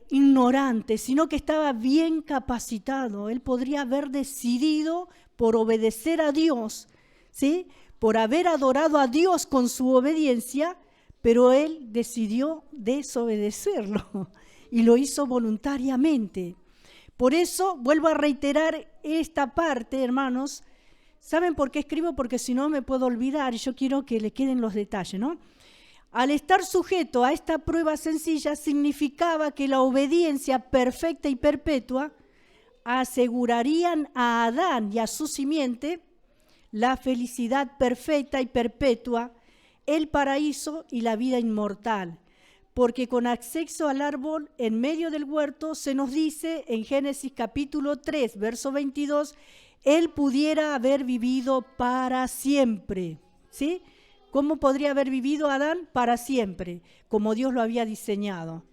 ignorante, sino que estaba bien capacitado. Él podría haber decidido por obedecer a Dios, ¿sí? Por haber adorado a Dios con su obediencia, pero él decidió desobedecerlo y lo hizo voluntariamente. Por eso vuelvo a reiterar esta parte, hermanos. ¿Saben por qué escribo? Porque si no me puedo olvidar y yo quiero que le queden los detalles, ¿no? Al estar sujeto a esta prueba sencilla, significaba que la obediencia perfecta y perpetua asegurarían a Adán y a su simiente la felicidad perfecta y perpetua, el paraíso y la vida inmortal. Porque con acceso al árbol en medio del huerto se nos dice en Génesis capítulo 3, verso 22, él pudiera haber vivido para siempre, ¿sí? ¿Cómo podría haber vivido Adán? Para siempre, como Dios lo había diseñado.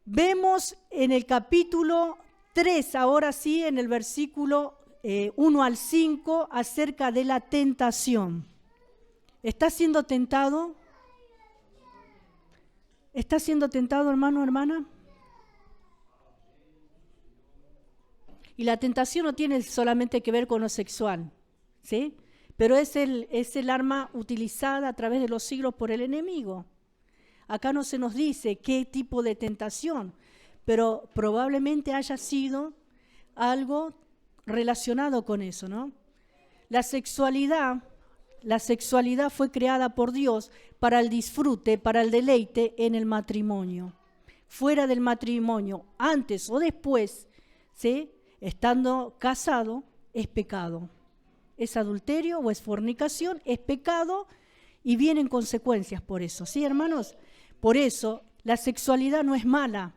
Vemos en el capítulo 3, ahora sí, en el versículo 1 al 5, acerca de la tentación. ¿Está siendo tentado? ¿Está siendo tentado, hermano, hermana? Y la tentación no tiene solamente que ver con lo sexual, ¿sí? Pero es el arma utilizada a través de los siglos por el enemigo. Acá no se nos dice qué tipo de tentación, pero probablemente haya sido algo relacionado con eso, ¿no? La sexualidad fue creada por Dios para el disfrute, para el deleite en el matrimonio. Fuera del matrimonio, antes o después, ¿sí? Estando casado, es pecado. Es adulterio o es fornicación, es pecado y vienen consecuencias por eso, ¿sí, hermanos? Por eso, la sexualidad no es mala.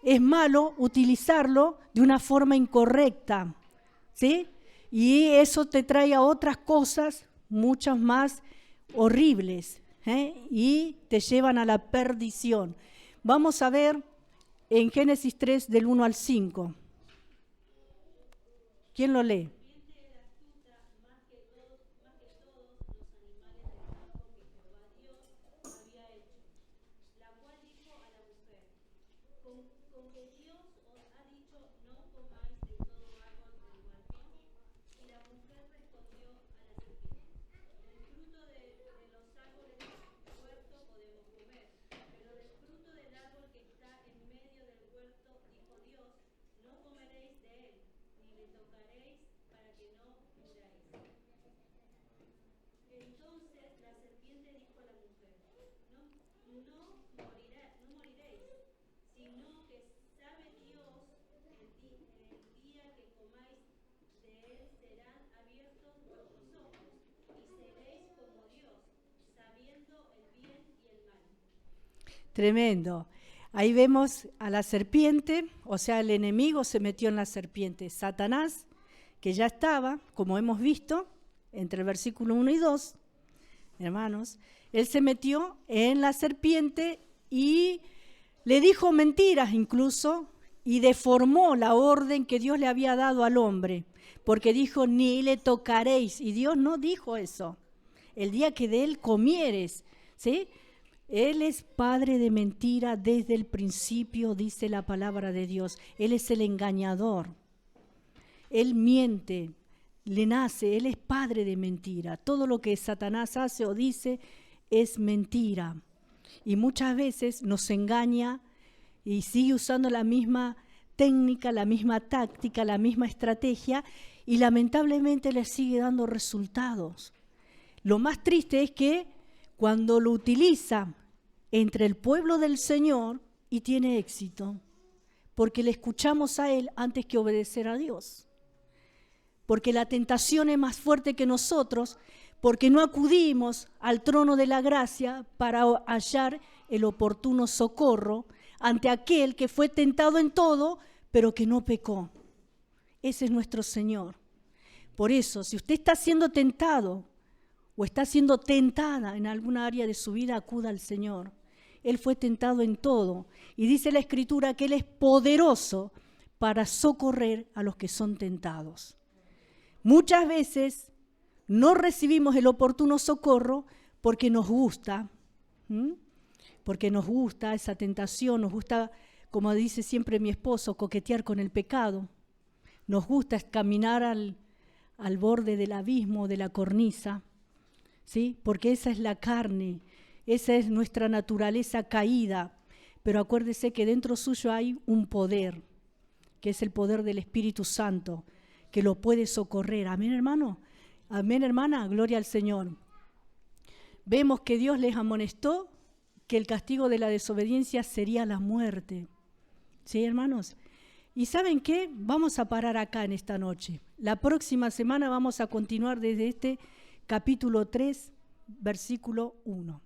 Es malo utilizarlo de una forma incorrecta, ¿sí? Y eso te trae a otras cosas, muchas más horribles, y te llevan a la perdición. Vamos a ver en Génesis 3, del 1 al 5. ¿Quién lo lee? Tremendo. Ahí vemos a la serpiente, o sea, el enemigo se metió en la serpiente. Satanás, que ya estaba, como hemos visto, entre el versículo 1 y 2, hermanos, él se metió en la serpiente y le dijo mentiras incluso y deformó la orden que Dios le había dado al hombre, porque dijo, ni le tocaréis, y Dios no dijo eso. El día que de él comieres, ¿sí? Él es padre de mentira desde el principio, dice la palabra de Dios. Él es el engañador. Él miente, le nace, él es padre de mentira. Todo lo que Satanás hace o dice es mentira. Y muchas veces nos engaña y sigue usando la misma técnica, la misma táctica, la misma estrategia y lamentablemente le sigue dando resultados. Lo más triste es que cuando lo utiliza entre el pueblo del Señor y tiene éxito, porque le escuchamos a Él antes que obedecer a Dios. Porque la tentación es más fuerte que nosotros, porque no acudimos al trono de la gracia para hallar el oportuno socorro ante aquel que fue tentado en todo, pero que no pecó. Ese es nuestro Señor. Por eso, si usted está siendo tentado o está siendo tentada en alguna área de su vida, acuda al Señor. Él fue tentado en todo. Y dice la Escritura que Él es poderoso para socorrer a los que son tentados. Muchas veces no recibimos el oportuno socorro porque nos gusta, porque nos gusta esa tentación, nos gusta, como dice siempre mi esposo, coquetear con el pecado. Nos gusta caminar al borde del abismo, de la cornisa, ¿sí? Porque esa es la carne, esa es nuestra naturaleza caída. Pero acuérdese que dentro suyo hay un poder, que es el poder del Espíritu Santo, que lo puede socorrer. Amén, hermano. Amén, hermana. Gloria al Señor. Vemos que Dios les amonestó que el castigo de la desobediencia sería la muerte. ¿Sí, hermanos? ¿Y saben qué? Vamos a parar acá en esta noche. La próxima semana vamos a continuar desde este capítulo 3, versículo 1.